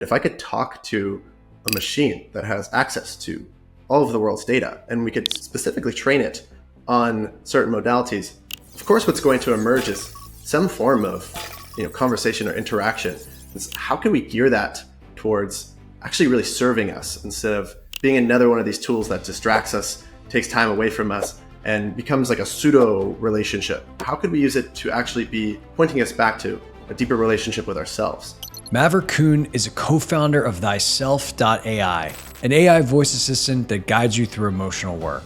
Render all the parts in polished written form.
If I could talk to a machine that has access to all of the world's data, and we could specifically train it on certain modalities, of course, what's going to emerge is some form of conversation or interaction. It's how can we gear that towards actually really serving us instead of being another one of these tools that distracts us, takes time away from us, and becomes like a pseudo relationship? How could we use it to actually be pointing us back to a deeper relationship with ourselves? Maverick Kuhn is a co-founder of Thyself.ai, an AI voice assistant that guides you through emotional work.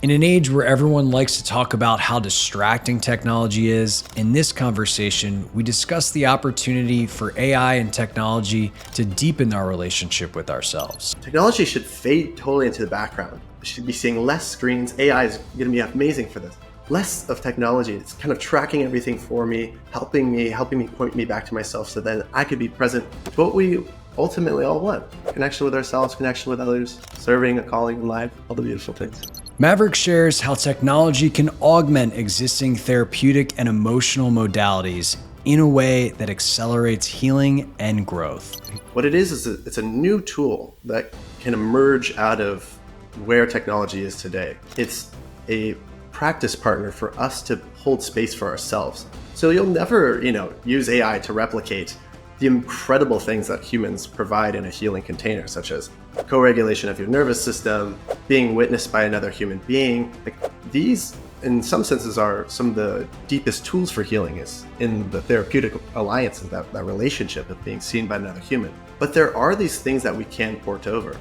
In an age where everyone likes to talk about how distracting technology is, in this conversation, we discuss the opportunity for AI and technology to deepen our relationship with ourselves. Technology should fade totally into the background. We should be seeing less screens. AI is going to be amazing for this. Less of technology. It's kind of tracking everything for me, helping me point me back to myself so then I could be present to what we ultimately all want. Connection with ourselves, connection with others, serving, a calling in life, all the beautiful things. Maverick shares how technology can augment existing therapeutic and emotional modalities in a way that accelerates healing and growth. What it is it's a new tool that can emerge out of where technology is today. It's a practice partner for us to hold space for ourselves. So you'll never, use AI to replicate the incredible things that humans provide in a healing container, such as co-regulation of your nervous system, being witnessed by another human being. These, in some senses, are some of the deepest tools for healing is in the therapeutic alliance of that relationship of being seen by another human. But there are these things that we can port over.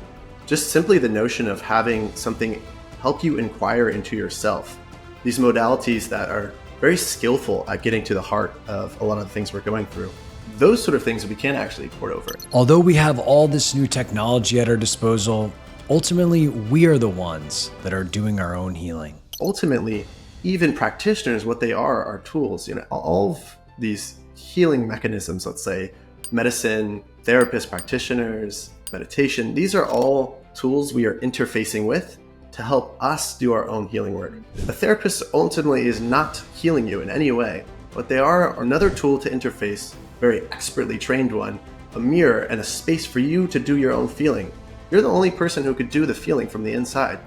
Just simply the notion of having something help you inquire into yourself. These modalities that are very skillful at getting to the heart of a lot of the things we're going through. Those sort of things we can actually port over. Although we have all this new technology at our disposal, ultimately we are the ones that are doing our own healing. Ultimately, even practitioners, what they are tools. All of these healing mechanisms, let's say medicine, therapists, practitioners, meditation, these are all tools we are interfacing with to help us do our own healing work. A therapist ultimately is not healing you in any way, but they are another tool to interface, very expertly trained one, a mirror and a space for you to do your own feeling. You're the only person who could do the feeling from the inside.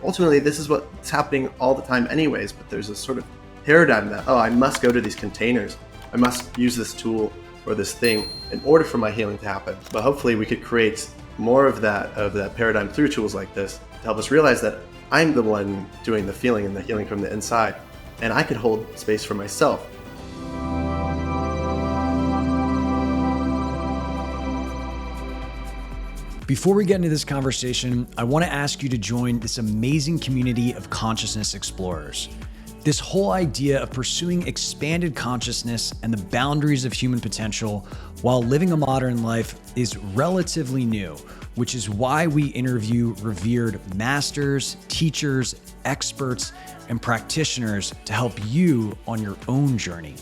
Ultimately, this is what's happening all the time anyways, but there's a sort of paradigm that, I must go to these containers. I must use this tool or this thing in order for my healing to happen. But hopefully we could create more of that paradigm through tools like this to help us realize that I'm the one doing the feeling and the healing from the inside, and I could hold space for myself. Before we get into this conversation, I want to ask you to join this amazing community of consciousness explorers. This whole idea of pursuing expanded consciousness and the boundaries of human potential while living a modern life is relatively new, which is why we interview revered masters, teachers, experts, and practitioners to help you on your own journey.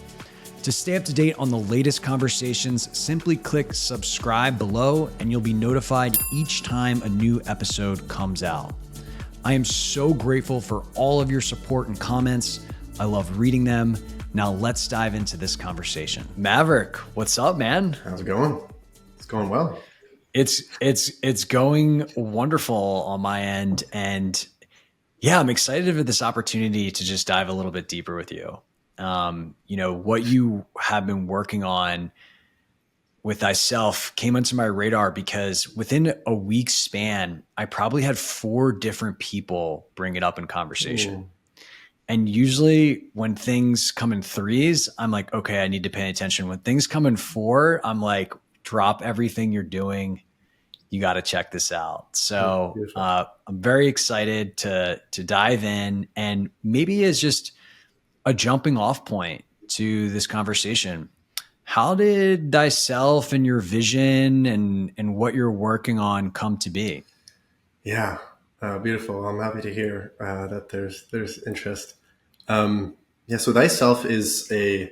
To stay up to date on the latest conversations, simply click subscribe below and you'll be notified each time a new episode comes out. I am so grateful for all of your support and comments. I love reading them. Now let's dive into this conversation. Maverick, what's up, man? How's it going? It's going well. It's going wonderful on my end. And yeah, I'm excited for this opportunity to just dive a little bit deeper with you. What you have been working on with Thyself came onto my radar because within a week's span, I probably had 4 different people bring it up in conversation. Ooh. And usually when things come in 3s, I'm like, okay, I need to pay attention. When things come in 4, I'm like, drop everything you're doing. You got to check this out. So I'm very excited to dive in, and maybe as just a jumping off point to this conversation. How did Thyself and your vision and what you're working on come to be? Yeah, beautiful. I'm happy to hear that there's interest. So Thyself is a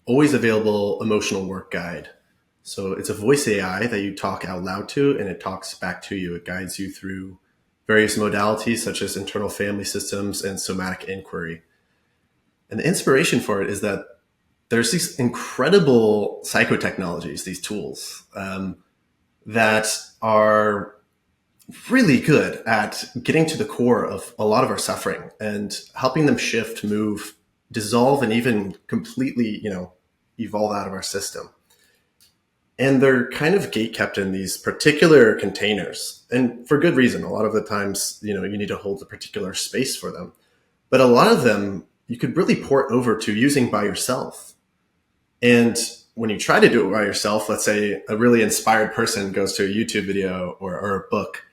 always available emotional work guide. So it's a voice AI that you talk out loud to, and it talks back to you. It guides you through various modalities such as internal family systems and somatic inquiry. And the inspiration for it is that there's these incredible psychotechnologies, these tools, that are really good at getting to the core of a lot of our suffering and helping them shift, move, dissolve, and even completely, evolve out of our system. And they're kind of gate kept in these particular containers, and for good reason. A lot of the times, you need to hold a particular space for them. But a lot of them you could really port over to using by yourself. And when you try to do it by yourself, let's say a really inspired person goes to a YouTube video or a book,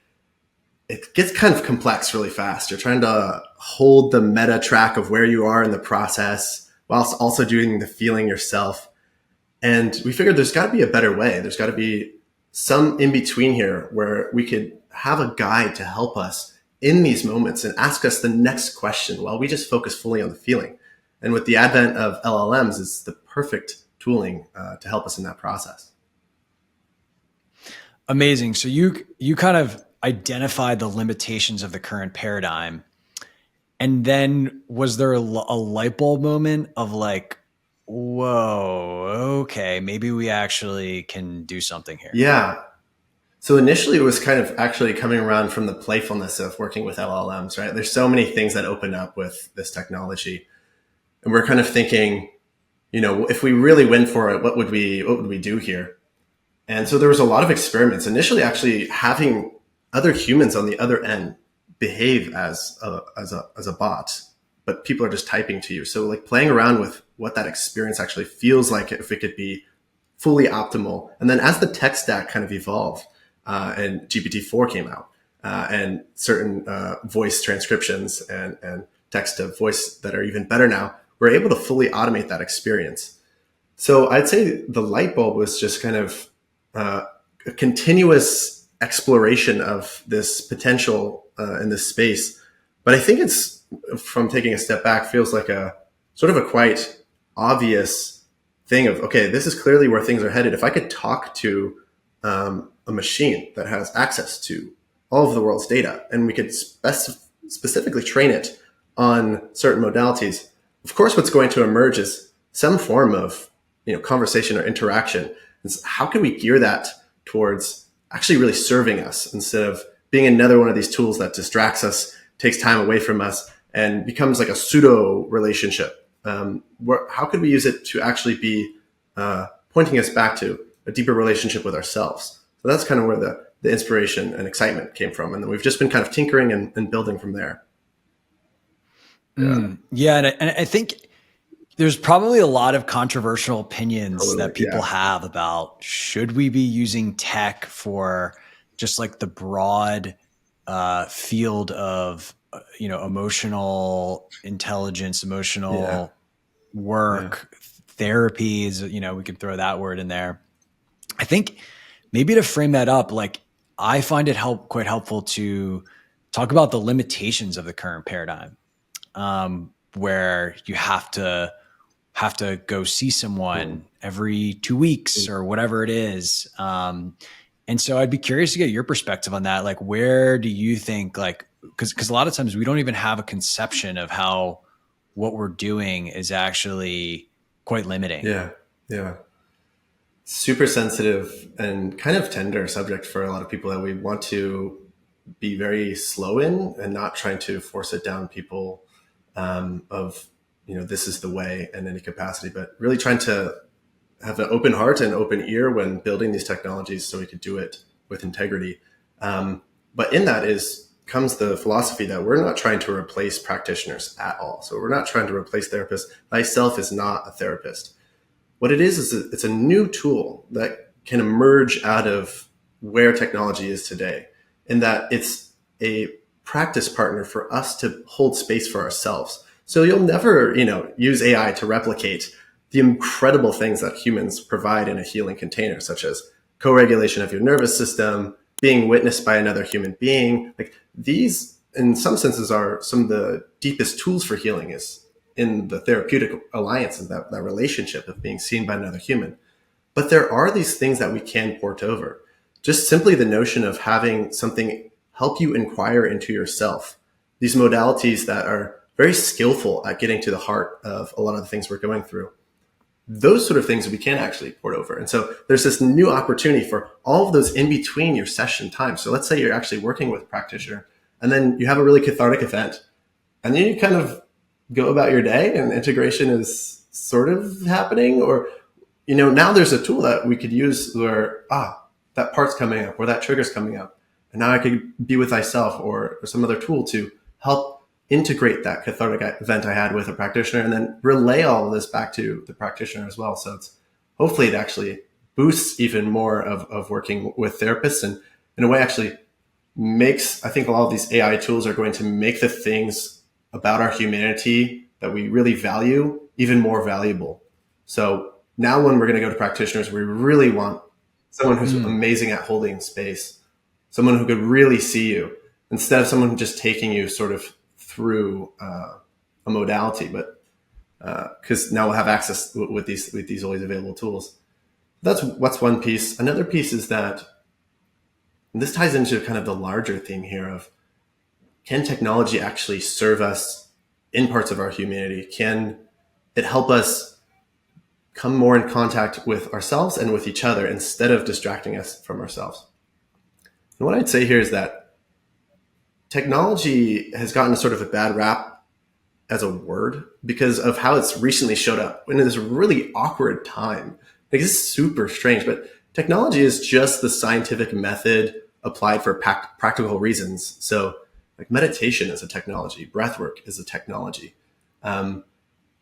it gets kind of complex really fast. You're trying to hold the meta track of where you are in the process whilst also doing the feeling yourself. And we figured there's got to be a better way. There's got to be some in between here where we could have a guide to help us in these moments and ask us the next question while we just focus fully on the feeling. And with the advent of LLMs, it's the perfect tooling to help us in that process. Amazing. So you kind of identified the limitations of the current paradigm. And then was there a light bulb moment of like, whoa, okay, maybe we actually can do something here? Yeah. So initially it was kind of actually coming around from the playfulness of working with LLMs, right? There's so many things that open up with this technology. And we're kind of thinking, if we really went for it, what would we do here? And so there was a lot of experiments initially, actually having other humans on the other end behave as a bot, but people are just typing to you. So like playing around with what that experience actually feels like, if it could be fully optimal. And then as the tech stack kind of evolved, and GPT-4 came out, and certain voice transcriptions and text to voice that are even better now, we're able to fully automate that experience. So I'd say the light bulb was just kind of a continuous exploration of this potential in this space. But I think it's, from taking a step back, feels like a sort of a quite obvious thing of, okay, this is clearly where things are headed. If I could talk to a machine that has access to all of the world's data, and we could specifically train it on certain modalities, of course, what's going to emerge is some form of conversation or interaction. And so how can we gear that towards actually really serving us instead of being another one of these tools that distracts us, takes time away from us, and becomes like a pseudo relationship? How could we use it to actually be pointing us back to a deeper relationship with ourselves? So that's kind of where the inspiration and excitement came from. And then we've just been kind of tinkering and building from there. Yeah. And I think there's probably a lot of controversial opinions Totally, that people have about, should we be using tech for just like the broad field of, emotional intelligence, emotional work, therapies, we could throw that word in there. I think maybe to frame that up, like I find it quite helpful to talk about the limitations of the current paradigm, where you have to go see someone every 2 weeks or whatever it is. And so I'd be curious to get your perspective on that. Like, where do you think, like, because a lot of times we don't even have a conception of how what we're doing is actually quite limiting. Yeah. Super sensitive and kind of tender subject for a lot of people that we want to be very slow in and not trying to force it down people of, this is the way in any capacity, but really trying to have an open heart and open ear when building these technologies so we could do it with integrity. But in that comes the philosophy that we're not trying to replace practitioners at all. So we're not trying to replace therapists. Thyself is not a therapist. What it is it's a new tool that can emerge out of where technology is today, in that it's a practice partner for us to hold space for ourselves. So you'll never, use AI to replicate the incredible things that humans provide in a healing container, such as co-regulation of your nervous system, being witnessed by another human being. Like these, in some senses, are some of the deepest tools for healing, is in the therapeutic alliance and that relationship of being seen by another human. But there are these things that we can port over. Just simply the notion of having something help you inquire into yourself. These modalities that are very skillful at getting to the heart of a lot of the things we're going through. those sort of things we can actually port over. And so there's this new opportunity for all of those in between your session times. So let's say you're actually working with a practitioner and then you have a really cathartic event and then you kind of go about your day and integration is sort of happening. Or, now there's a tool that we could use where, that part's coming up or that trigger's coming up. And now I could be with Thyself or some other tool to help integrate that cathartic event I had with a practitioner and then relay all of this back to the practitioner as well. So hopefully it actually boosts even more of working with therapists, and in a way actually I think a lot of these AI tools are going to make the things about our humanity that we really value even more valuable. So now when we're going to go to practitioners, we really want someone who's amazing at holding space, someone who could really see you instead of someone just taking you sort of through a modality, but because now we'll have access with these always available tools. That's one piece. Another piece is that, and this ties into kind of the larger theme here of, can technology actually serve us in parts of our humanity? Can it help us come more in contact with ourselves and with each other instead of distracting us from ourselves? And what I'd say here is that technology has gotten a sort of a bad rap as a word because of how it's recently showed up in this really awkward time. Like, it's super strange, but technology is just the scientific method applied for practical reasons. So like meditation is a technology, breathwork is a technology.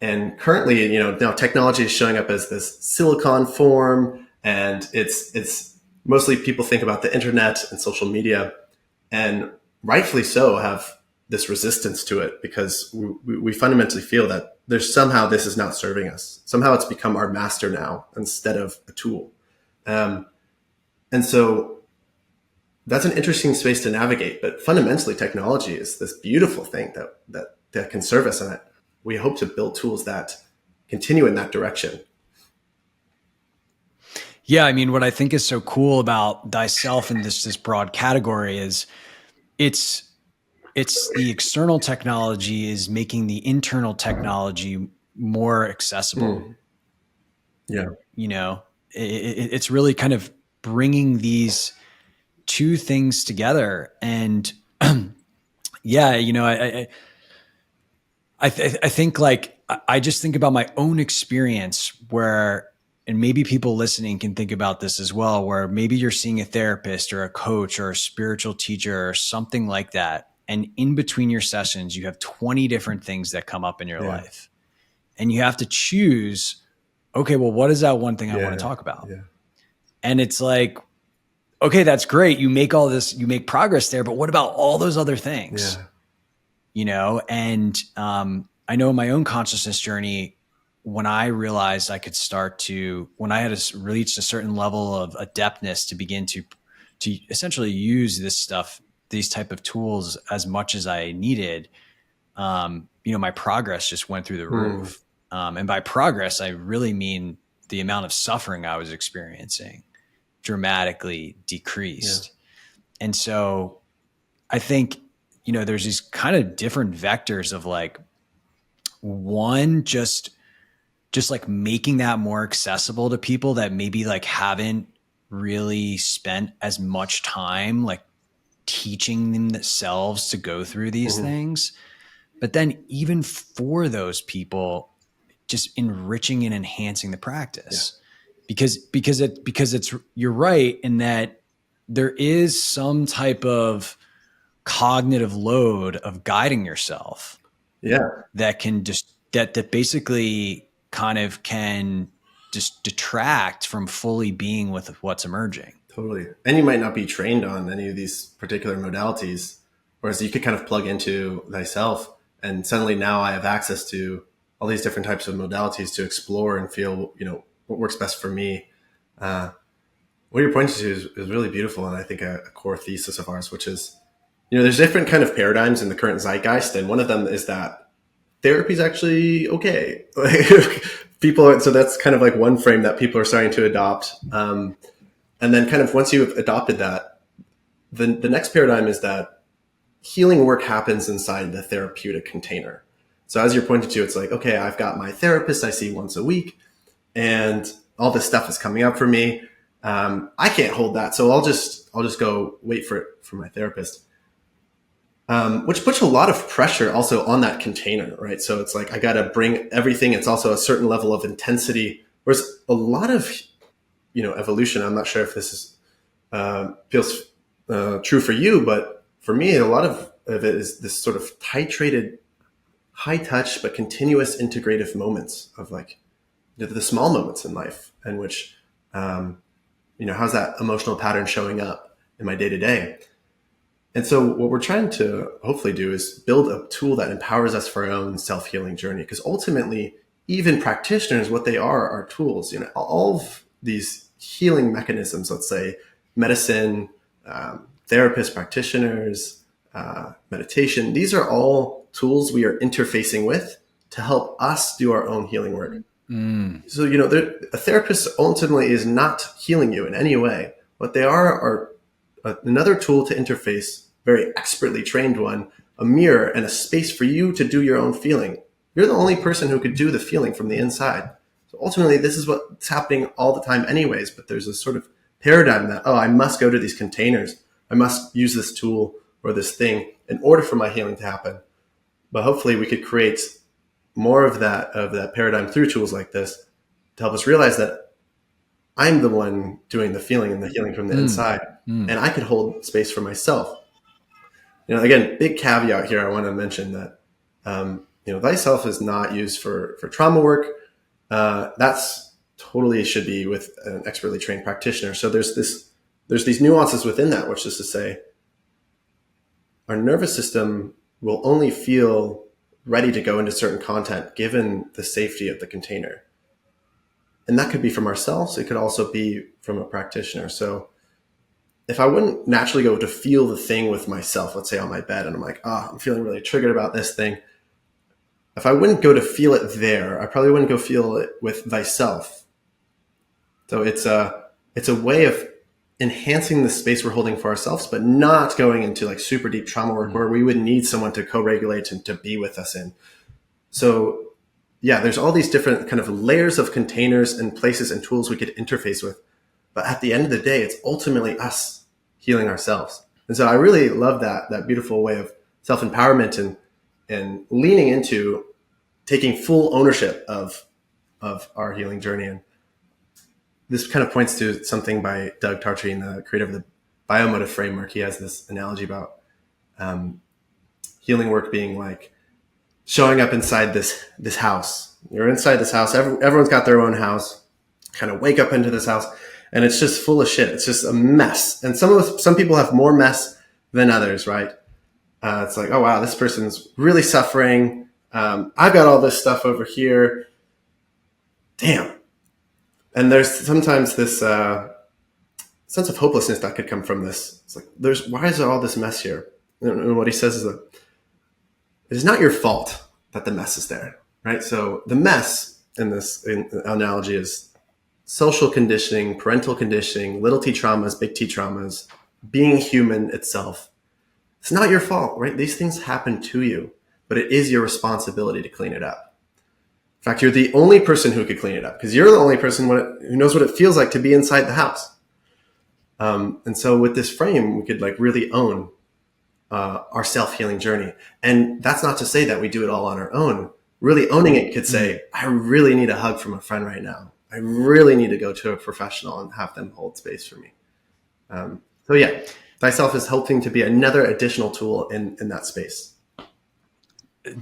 And currently, now technology is showing up as this silicon form, and it's mostly people think about the internet and social media, and rightfully so have this resistance to it because we fundamentally feel that somehow this is not serving us. Somehow it's become our master now instead of a tool. And so that's an interesting space to navigate. But fundamentally, technology is this beautiful thing that can serve us. And we hope to build tools that continue in that direction. Yeah, I mean, what I think is so cool about Thyself in this broad category is it's the external technology is making the internal technology more accessible. Yeah. It's really kind of bringing these two things together. And yeah, I think like, I just think about my own experience where, and maybe people listening can think about this as well, where maybe you're seeing a therapist or a coach or a spiritual teacher or something like that. And in between your sessions, you have 20 different things that come up in your life. And you have to choose, okay, well, what is that one thing I want to talk about? Yeah. And it's like, okay, that's great. You make all this, you make progress there, but what about all those other things? And I know in my own consciousness journey, when I realized I could when I had reached a certain level of adeptness to begin to essentially use these type of tools as much as I needed, my progress just went through the roof. And by progress, I really mean the amount of suffering I was experiencing dramatically decreased. Yeah. And so I think, there's these kind of different vectors of like, one, just like making that more accessible to people that maybe like haven't really spent as much time like teaching themselves to go through these things. But then even for those people, just enriching and enhancing the practice. Because it's, you're right in that there is some type of cognitive load of guiding yourself. That can just, that basically kind of can just detract from fully being with what's emerging. Totally. And you might not be trained on any of these particular modalities, whereas you could kind of plug into Thyself and suddenly now I have access to all these different types of modalities to explore and feel, what works best for me. What you're pointing to is really beautiful. And I think a core thesis of ours, which is, there's different kind of paradigms in the current zeitgeist. And one of them is that therapy is actually okay. So that's kind of like one frame that people are starting to adopt. And then kind of once you've adopted that, the next paradigm is that healing work happens inside the therapeutic container. So as you're pointing to, it's like, okay, I've got my therapist I see once a week. and all this stuff is coming up for me. I can't hold that, so I'll just go wait for it for my therapist. Which puts a lot of pressure also on that container, right? So it's like I got to bring everything. It's also a certain level of intensity. Whereas a lot of evolution. I'm not sure if this is feels true for you, but for me, a lot of it is this sort of titrated, high touch but continuous integrative moments of like the small moments in life, in which how's that emotional pattern showing up in my day to day. And so what we're trying to hopefully do is build a tool that empowers us for our own self-healing journey. Because ultimately, even practitioners, what they are tools. All of these healing mechanisms, let's say medicine, therapists, practitioners, meditation, these are all tools we are interfacing with to help us do our own healing work. So, a therapist ultimately is not healing you in any way. What they are another tool to interface, very expertly trained one, a mirror and a space for you to do your own feeling. You're the only person who could do the feeling from the inside. So ultimately, this is what's happening all the time anyways, but there's a sort of paradigm that, I must go to these containers. I must use this tool or this thing in order for my healing to happen. But hopefully we could create more of that paradigm through tools like this to help us realize that I'm the one doing the feeling and the healing from the inside, and I could hold space for myself. Again, big caveat here. I want to mention that, Thyself is not used for trauma work. That's totally should be with an expertly trained practitioner. So there's these nuances within that, which is to say, our nervous system will only feel ready to go into certain content given the safety of the container. And that could be from ourselves. It could also be from a practitioner. So if I wouldn't naturally go to feel the thing with myself, let's say on my bed, and I'm like, I'm feeling really triggered about this thing. If I wouldn't go to feel it there, I probably wouldn't go feel it with Thyself. So it's a way of enhancing the space we're holding for ourselves, but not going into like super deep trauma work where we would need someone to co-regulate and to be with us in. So yeah, there's all these different kind of layers of containers and places and tools we could interface with. But at the end of the day, it's ultimately us healing ourselves. And so I really love that beautiful way of self-empowerment and leaning into taking full ownership of our healing journey. And this kind of points to something by Doug Tartrine, the creator of the biomotive framework. He has this analogy about healing work being like showing up inside this house. You're inside this house. Everyone's got their own house. Kind of wake up into this house, and it's just full of shit. It's just a mess. And some people have more mess than others, right? It's like, oh wow, this person's really suffering. I've got all this stuff over here. Damn. And there's sometimes this sense of hopelessness that could come from this. It's like, why is there all this mess here? And what he says is that it is not your fault that the mess is there, right? So the mess in this analogy is social conditioning, parental conditioning, little t traumas, big T traumas, being human itself. It's not your fault, right? These things happen to you, but it is your responsibility to clean it up. In fact, you're the only person who could clean it up because you're the only person who knows what it feels like to be inside the house. And so with this frame, we could like really own our self-healing journey. And that's not to say that we do it all on our own. Really owning it could say, I really need a hug from a friend right now. I really need to go to a professional and have them hold space for me. So yeah, Thyself is helping to be another additional tool in that space.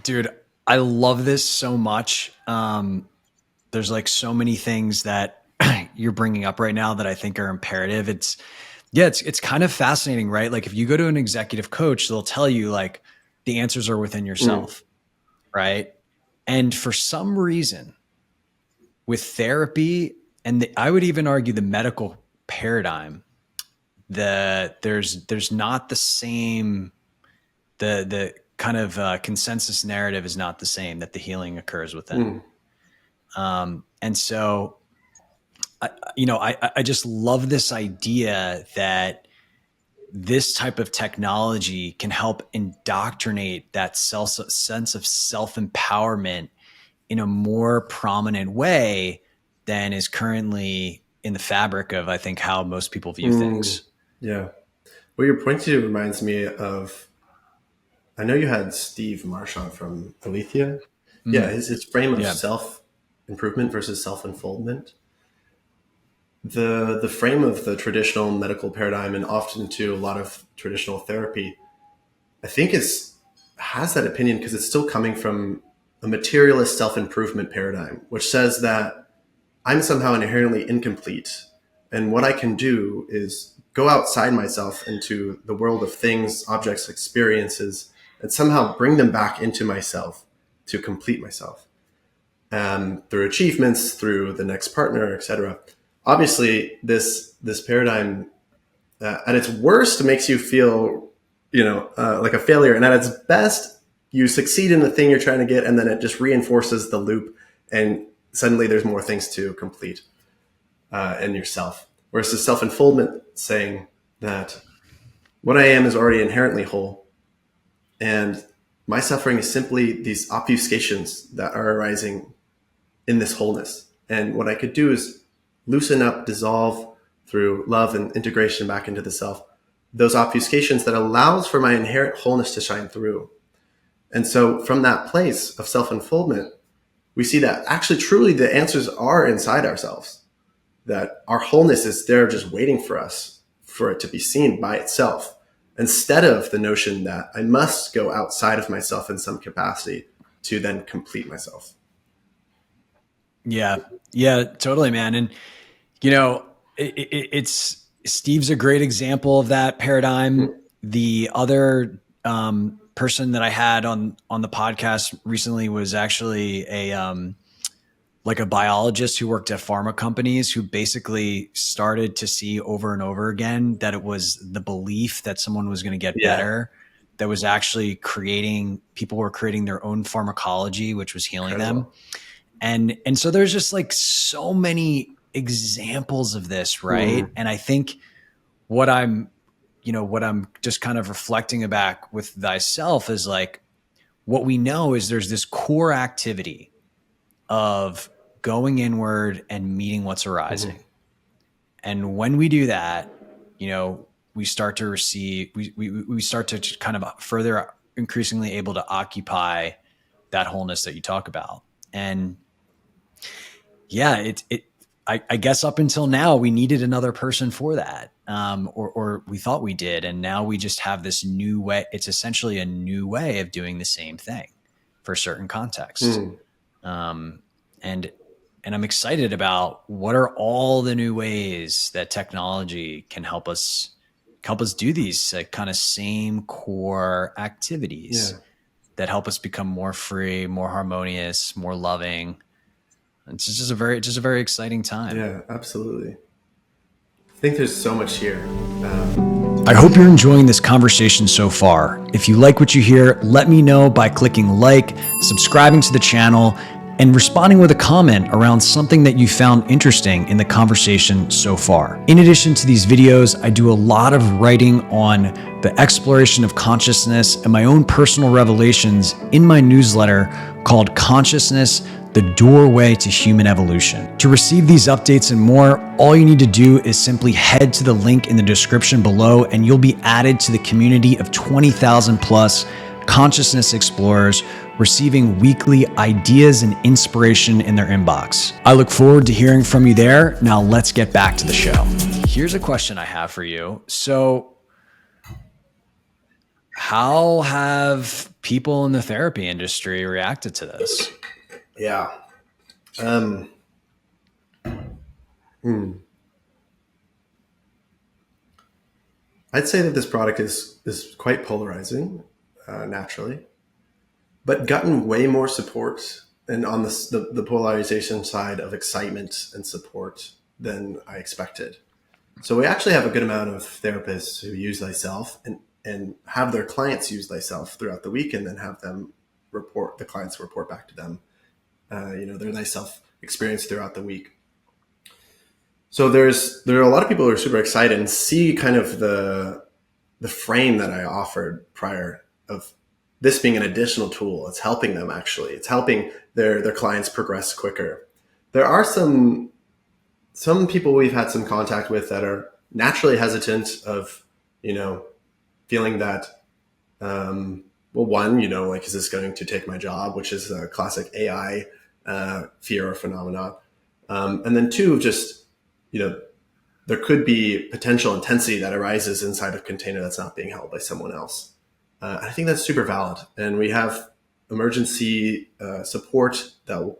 Dude, I love this so much. There's like so many things that you're bringing up right now that I think are imperative. It's kind of fascinating, right? Like if you go to an executive coach, they'll tell you like the answers are within yourself, right? And for some reason with therapy and I would even argue the medical paradigm, there's not the same, the kind of consensus narrative is not the same that the healing occurs within. And so, I just love this idea that this type of technology can help indoctrinate that sense of self-empowerment in a more prominent way than is currently in the fabric of, I think, how most people view things. Yeah. What you're pointing to reminds me of, I know you had Steve Marchand from Alethea. Yeah, his frame of Yeah. self-improvement versus self-unfoldment. The frame of the traditional medical paradigm, and often to a lot of traditional therapy, I think has that opinion because it's still coming from a materialist self-improvement paradigm, which says that I'm somehow inherently incomplete. And what I can do is go outside myself into the world of things, objects, experiences, and somehow bring them back into myself to complete myself. Through achievements, through the next partner, etc. Obviously, this paradigm at its worst makes you feel, like a failure, and at its best, you succeed in the thing you're trying to get, and then it just reinforces the loop, and suddenly there's more things to complete in yourself. Whereas the self-unfoldment saying that what I am is already inherently whole, and my suffering is simply these obfuscations that are arising in this wholeness. And what I could do is loosen up, dissolve through love and integration back into the self, those obfuscations that allows for my inherent wholeness to shine through. And so from that place of self-unfoldment, we see that actually truly the answers are inside ourselves, that our wholeness is there just waiting for us, for it to be seen by itself, instead of the notion that I must go outside of myself in some capacity to then complete myself. Yeah. Yeah, totally, man. And, it's Steve's a great example of that paradigm. The other person that I had on the podcast recently was actually like a biologist who worked at pharma companies, who basically started to see over and over again that it was the belief that someone was going to get better that was actually people were creating their own pharmacology, which was healing them. And so there's just like so many examples of this, right? And I think what I'm just kind of reflecting back with Thyself is like, what we know is there's this core activity of going inward and meeting what's arising. And when we do that, we start to receive, we start to kind of further increasingly able to occupy that wholeness that you talk about. And yeah, I guess up until now, we needed another person for that. Or we thought we did. And now we just have this new way. It's essentially a new way of doing the same thing for certain contexts. And I'm excited about what are all the new ways that technology can help us do these kind of same core activities that help us become more free, more harmonious, more loving. It's just a very exciting time. Yeah, absolutely. I think there's so much here. I hope you're enjoying this conversation so far. If you like what you hear, let me know by clicking like, subscribing to the channel, and responding with a comment around something that you found interesting in the conversation so far. In addition to these videos, I do a lot of writing on the exploration of consciousness and my own personal revelations in my newsletter called Consciousness, the Doorway to Human Evolution. To receive these updates and more, all you need to do is simply head to the link in the description below, and you'll be added to the community of 20,000 plus consciousness explorers receiving weekly ideas and inspiration in their inbox. I look forward to hearing from you there. Now let's get back to the show. Here's a question I have for you. So, how have people in the therapy industry reacted to this? Yeah. I'd say that this product is quite polarizing, naturally, but gotten way more support and on the polarization side of excitement and support than I expected. So we actually have a good amount of therapists who use Thyself and have their clients use Thyself throughout the week, and then have the clients report back to them, their Thyself experience throughout the week. So there are a lot of people who are super excited and see kind of the frame that I offered prior of this being an additional tool. It's helping them, actually. It's helping their clients progress quicker. There are some some people we've had some contact with that are naturally hesitant of, you know, feeling that, well, one, you know, like, is this going to take my job, which is a classic AI fear or phenomenon. And then two, just, you know, there could be potential intensity that arises inside a container that's not being held by someone else. I think that's super valid. And we have emergency support that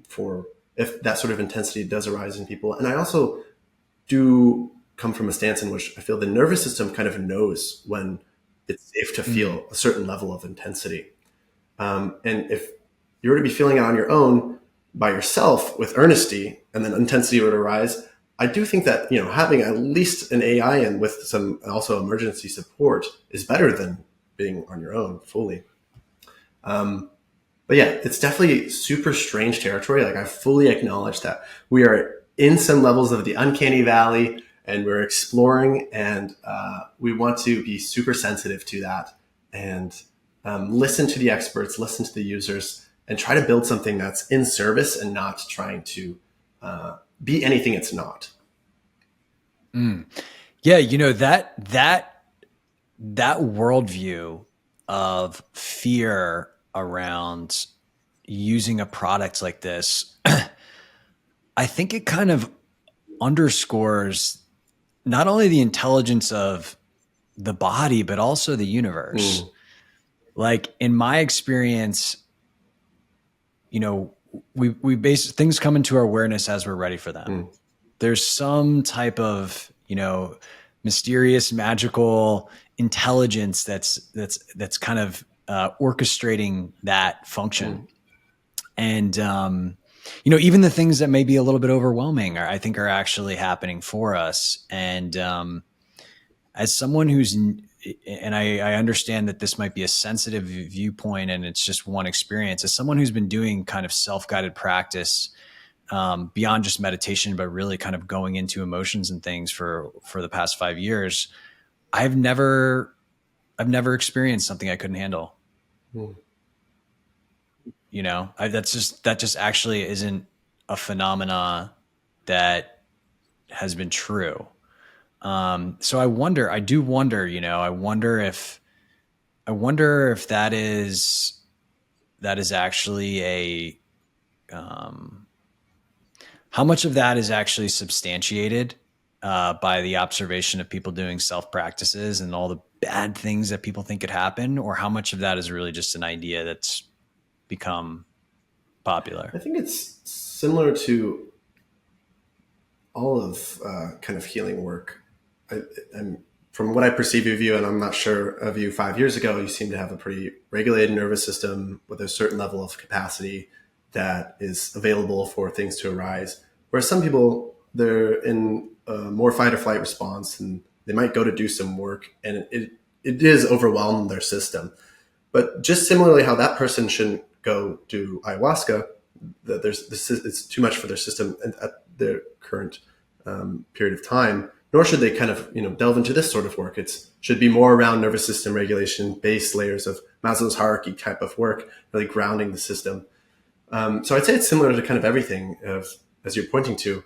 for if that sort of intensity does arise in people. And I also do come from a stance in which I feel the nervous system kind of knows when it's safe to feel a certain level of intensity. And if you were to be feeling it on your own by yourself with earnesty and then intensity would arise, I do think that, you know, having at least an AI and with some also emergency support is better than being on your own fully. But yeah, it's definitely super strange territory. Like, I fully acknowledge that we are in some levels of the uncanny valley and we're exploring, and we want to be super sensitive to that and listen to the experts, listen to the users, and try to build something that's in service and not trying to be anything it's not. Yeah, you know, that worldview of fear around using a product like this, I think it kind of underscores not only the intelligence of the body, but also the universe. Like, in my experience, you know, we base things come into our awareness as we're ready for them. There's some type of, you know, mysterious, magical intelligence that's kind of orchestrating that function. And you know, even the things that may be a little bit overwhelming I think are actually happening for us. And as someone who's, and I understand that this might be a sensitive viewpoint and it's just one experience, as someone who's been doing kind of self-guided practice beyond just meditation, but really kind of going into emotions and things for the past 5 years, I've never experienced something I couldn't handle. You know, that just actually isn't a phenomena that has been true. So I do wonder, you know, I wonder if that is actually a, how much of that is actually substantiated by the observation of people doing self practices and all the bad things that people think could happen, or how much of that is really just an idea that's become popular. I think it's similar to all of kind of healing work. And from what I perceive of you, and I'm not sure of you 5 years ago, you seem to have a pretty regulated nervous system with a certain level of capacity that is available for things to arise. Whereas some people, they're in a more fight or flight response, and they might go to do some work, and it is overwhelming their system. But just similarly, how that person shouldn't go do ayahuasca, that it's too much for their system at their current period of time. Nor should they kind of, you know, delve into this sort of work. It should be more around nervous system regulation, base layers of Maslow's hierarchy type of work, really grounding the system. So I'd say it's similar to kind of everything, as you're pointing to.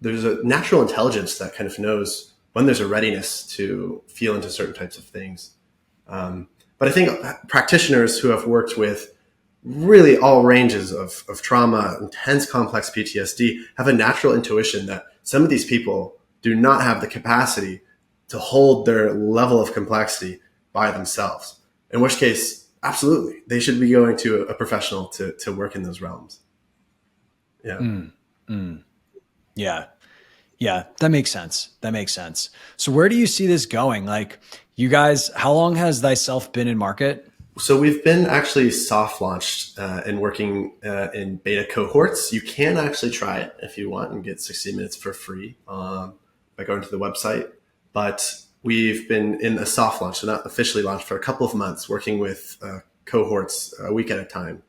There's a natural intelligence that kind of knows when there's a readiness to feel into certain types of things. But I think practitioners who have worked with really all ranges of trauma, intense complex PTSD, have a natural intuition that some of these people do not have the capacity to hold their level of complexity by themselves. In which case, absolutely, they should be going to a professional to work in those realms. Yeah. Yeah. Yeah, that makes sense. So where do you see this going? Like, you guys, how long has Thyself been in market? So we've been actually soft launched and working in beta cohorts. You can actually try it if you want and get 60 minutes for free by going to the website. But we've been in a soft launch, so not officially launched, for a couple of months, working with cohorts a week at a time.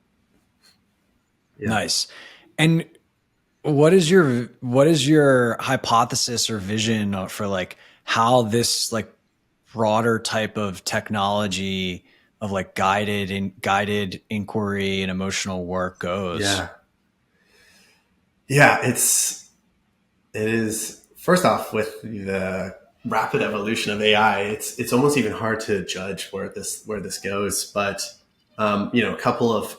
Yeah. Nice. And what is your hypothesis or vision for like how this like broader type of technology of like guided inquiry and emotional work goes? Yeah, it's It is, first off, with the rapid evolution of AI, it's almost even hard to judge where this goes. But a couple of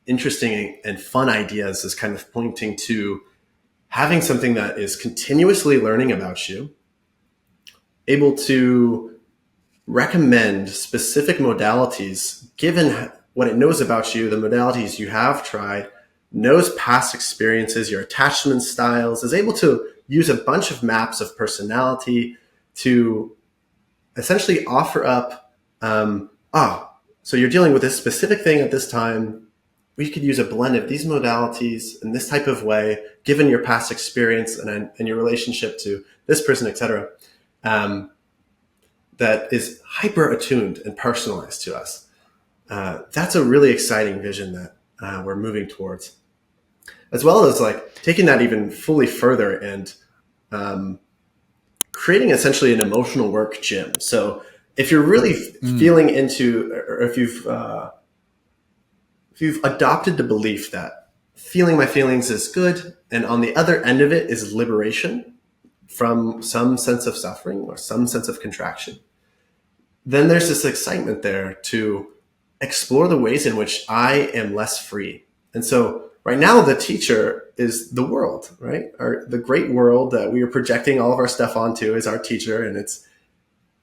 interesting and fun ideas is kind of pointing to having something that is continuously learning about you, able to recommend specific modalities given what it knows about you, the modalities you have tried, knows past experiences, your attachment styles, is able to use a bunch of maps of personality to essentially offer up, so you're dealing with this specific thing at this time. We could use a blend of these modalities in this type of way, given your past experience and your relationship to this person, etc. That is hyper attuned and personalized to us. That's a really exciting vision that we're moving towards, as well as like taking that even fully further and creating essentially an emotional work gym. So if you're really feeling into, or if you've adopted the belief that feeling my feelings is good, and on the other end of it is liberation from some sense of suffering or some sense of contraction, then there's this excitement there to explore the ways in which I am less free. And so right now, the teacher is the world, right? The great world that we are projecting all of our stuff onto is our teacher, and it's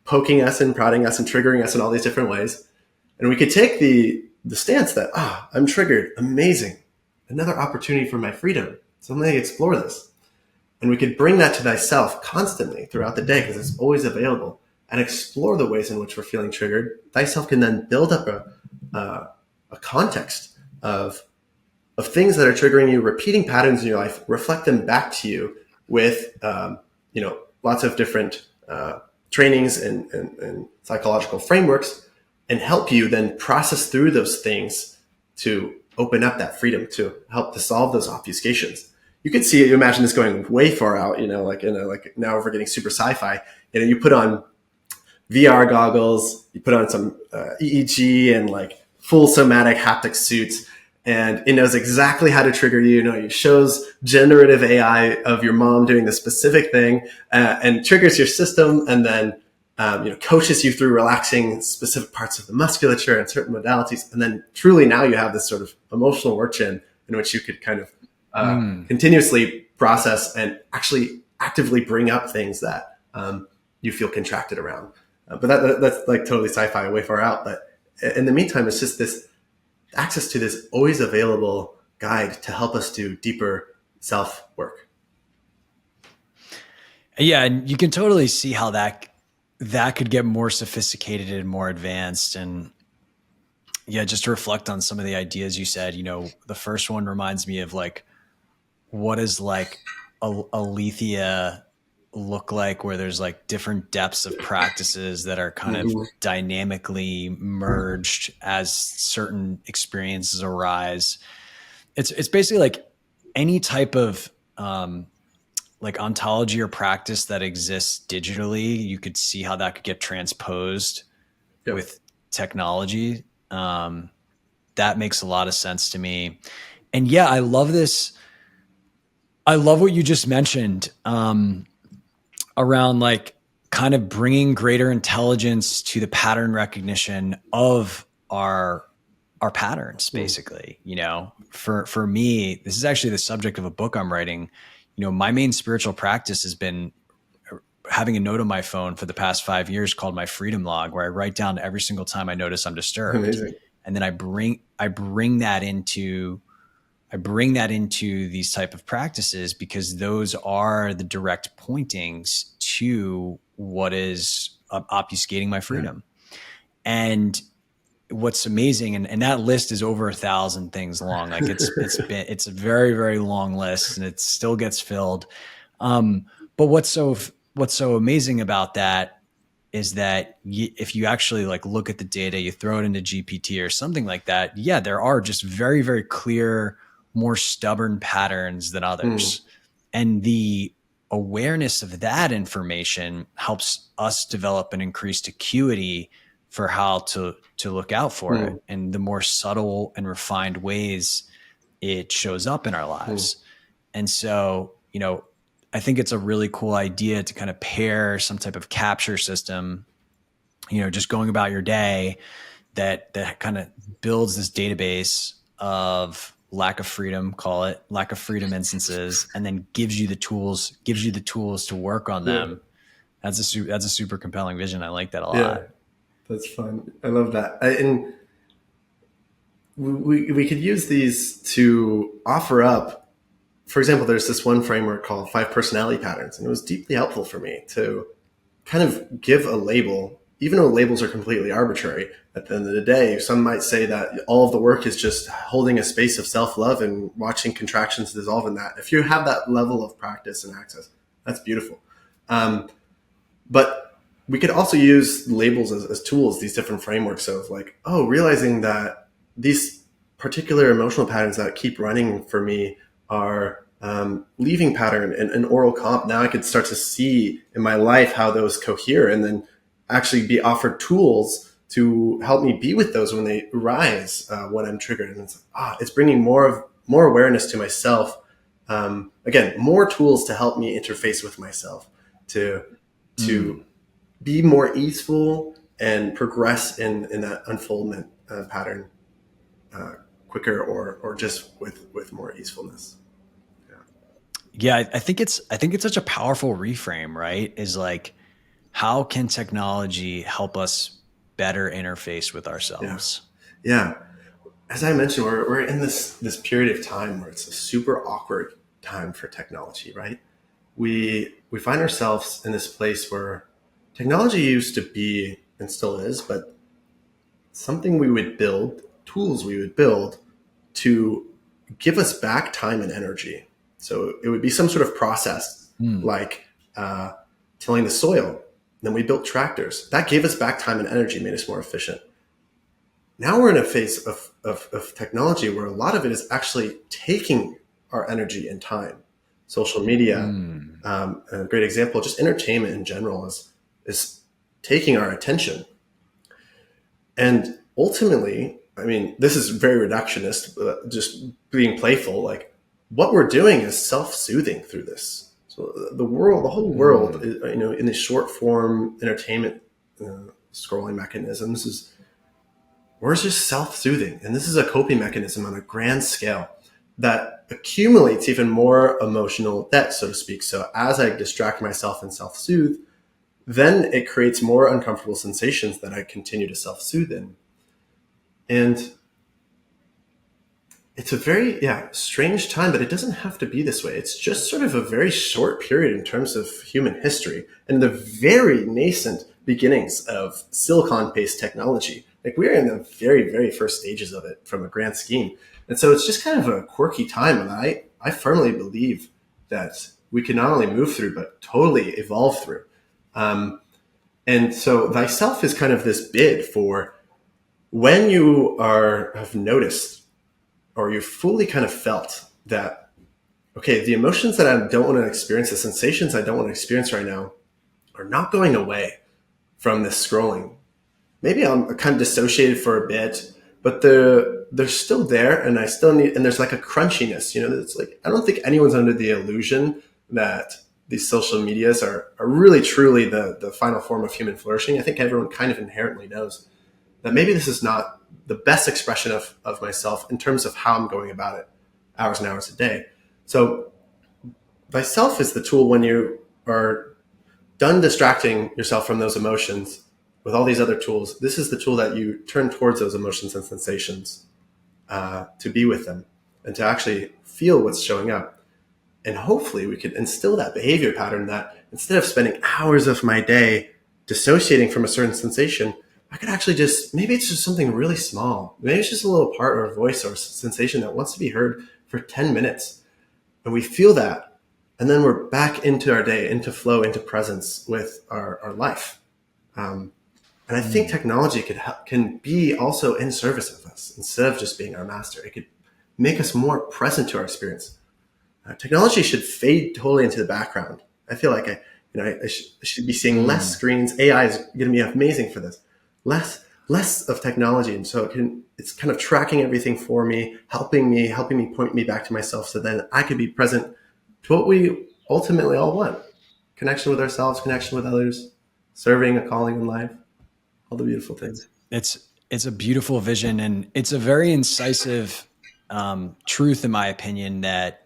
poking us and prodding us and triggering us in all these different ways. And we could take the stance that, I'm triggered. Amazing. Another opportunity for my freedom. So I'm going to explore this. And we could bring that to thyself constantly throughout the day, because it's always available, and explore the ways in which we're feeling triggered. Thyself can then build up a context of things that are triggering you, repeating patterns in your life, reflect them back to you with, lots of different trainings and psychological frameworks, and help you then process through those things to open up that freedom, to help to solve those obfuscations. You could imagine this going way far out, like now we're getting super sci-fi. You put on VR goggles, you put on some EEG and like full somatic haptic suits, and it knows exactly how to trigger you. It shows generative AI of your mom doing the specific thing, and triggers your system, and then coaches you through relaxing specific parts of the musculature and certain modalities. And then truly now you have this sort of emotional work gym in which you could kind of continuously process and actually actively bring up things that you feel contracted around. But that's like totally sci-fi, way far out. But in the meantime, it's just this access to this always available guide to help us do deeper self work. Yeah, and you can totally see how that could get more sophisticated and more advanced. And yeah, just to reflect on some of the ideas you said, the first one reminds me of like, what is like a Alethea look like, where there's like different depths of practices that are kind of dynamically merged as certain experiences arise. It's basically like any type of like ontology or practice that exists digitally. You could see how that could get transposed with technology. That makes a lot of sense to me. And yeah, I love this. I love what you just mentioned around like kind of bringing greater intelligence to the pattern recognition of our patterns, basically. For me, this is actually the subject of a book I'm writing. My main spiritual practice has been having a note on my phone for the past 5 years called my freedom log, where I write down every single time I notice I'm disturbed. Amazing. And then I bring that into these type of practices, because those are the direct pointings to what is obfuscating my freedom. Yeah. And what's amazing, and that list is over 1,000 things long. Like it's a very, very long list, and it still gets filled. But what's so amazing about that is that if you actually like look at the data, you throw it into GPT or something like that, yeah, there are just very, very clear, more stubborn patterns than others. And the awareness of that information helps us develop an increased acuity for how to look out for it, and the more subtle and refined ways it shows up in our lives. And so, I think it's a really cool idea to kind of pair some type of capture system, just going about your day that kind of builds this database of lack of freedom, call it lack of freedom instances, and then gives you the tools to work on Yeah. them. That's a super compelling vision. I like that a Yeah. lot. That's fun. I love that. And we could use these to offer up, for example, there's this one framework called 5 personality patterns, and it was deeply helpful for me to kind of give a label, even though labels are completely arbitrary. At the end of the day, some might say that all of the work is just holding a space of self-love and watching contractions dissolve in that. If you have that level of practice and access, that's beautiful. But we could also use labels as tools, these different frameworks of like, oh, realizing that these particular emotional patterns that keep running for me are leaving pattern and oral comp. Now I could start to see in my life how those cohere, and then actually be offered tools to help me be with those when they arise, when I'm triggered. And it's bringing more awareness to myself. Again, more tools to help me interface with myself, to be more easeful and progress in that unfoldment pattern quicker, or just with more easefulness. Yeah, I think it's such a powerful reframe, right? Is like, how can technology help us better interface with Yeah. ourselves? Yeah. As I mentioned, we're in this period of time where it's a super awkward time for technology, right? We find ourselves in this place where technology used to be, and still is, but something we would build, tools we would build to give us back time and energy. So it would be some sort of process, like tilling the soil. Then we built tractors. That gave us back time and energy, made us more efficient. Now we're in a phase of technology where a lot of it is actually taking our energy and time. Social media, a great example, just entertainment in general is taking our attention. And ultimately, I mean, this is very reductionist, but just being playful, like what we're doing is self-soothing through this. So the whole world, is, in the short form entertainment scrolling mechanisms, we're just self-soothing. And this is a coping mechanism on a grand scale that accumulates even more emotional debt, so to speak. So as I distract myself and self-soothe, then it creates more uncomfortable sensations that I continue to self-soothe in. And it's a very, strange time, but it doesn't have to be this way. It's just sort of a very short period in terms of human history and the very nascent beginnings of silicon-based technology. Like we're in the very, very first stages of it from a grand scheme. And so it's just kind of a quirky time. And I firmly believe that we can not only move through, but totally evolve through. And so Thyself is kind of this bid for when you have noticed, or you fully kind of felt that, okay, the emotions that I don't want to experience, the sensations I don't want to experience right now are not going away from this scrolling. Maybe I'm kind of dissociated for a bit, but they're still there, and I still need, and there's like a crunchiness, it's like, I don't think anyone's under the illusion that these social medias are really truly the final form of human flourishing. I think everyone kind of inherently knows that maybe this is not the best expression of myself in terms of how I'm going about it hours and hours a day. So Thyself is the tool when you are done distracting yourself from those emotions with all these other tools. This is the tool that you turn towards those emotions and sensations to be with them and to actually feel what's showing up. And hopefully we could instill that behavior pattern that instead of spending hours of my day dissociating from a certain sensation, I could actually maybe it's just something really small. Maybe it's just a little part or a voice or a sensation that wants to be heard for 10 minutes. And we feel that. And then we're back into our day, into flow, into presence with our life. And I think technology can be also in service of us instead of just being our master. It could make us more present to our experience. Technology should fade totally into the background. I feel like I should be seeing less screens. AI is going to be amazing for this. Less of technology, and so it's kind of tracking everything for me, helping me point me back to myself, so then I could be present to what we ultimately all want: connection with ourselves, connection with others, serving a calling in life, all the beautiful things. It's a beautiful vision, and it's a very incisive truth, in my opinion, that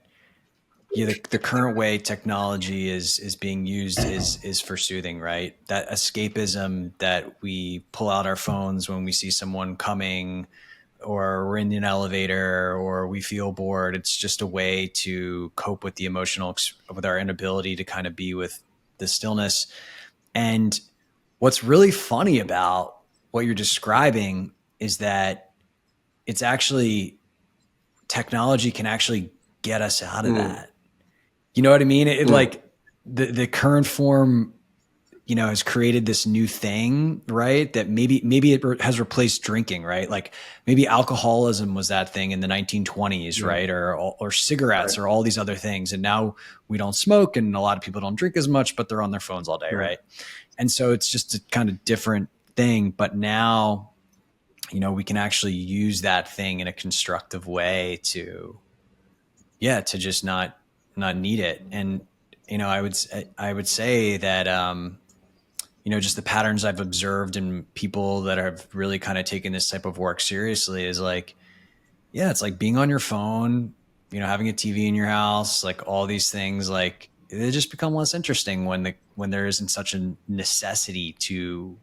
the current way technology is being used is for soothing, right? That escapism that we pull out our phones when we see someone coming, or we're in an elevator, or we feel bored. It's just a way to cope with the with our inability to kind of be with the stillness. And what's really funny about what you're describing is that it's actually technology can actually get us out of Mm, that. You know what I mean? It mm, like the current form, has created this new thing, right? That maybe it has replaced drinking, right? Like maybe alcoholism was that thing in the 1920s, yeah, right? Or right, cigarettes or all these other things. And now we don't smoke, and a lot of people don't drink as much, but they're on their phones all day, right. right? And so it's just a kind of different thing. But now, we can actually use that thing in a constructive way to, to just not need it. And I would say that just the patterns I've observed in people that have really kind of taken this type of work seriously is like, yeah, it's like being on your phone, having a TV in your house, like all these things, like they just become less interesting when there isn't such a necessity to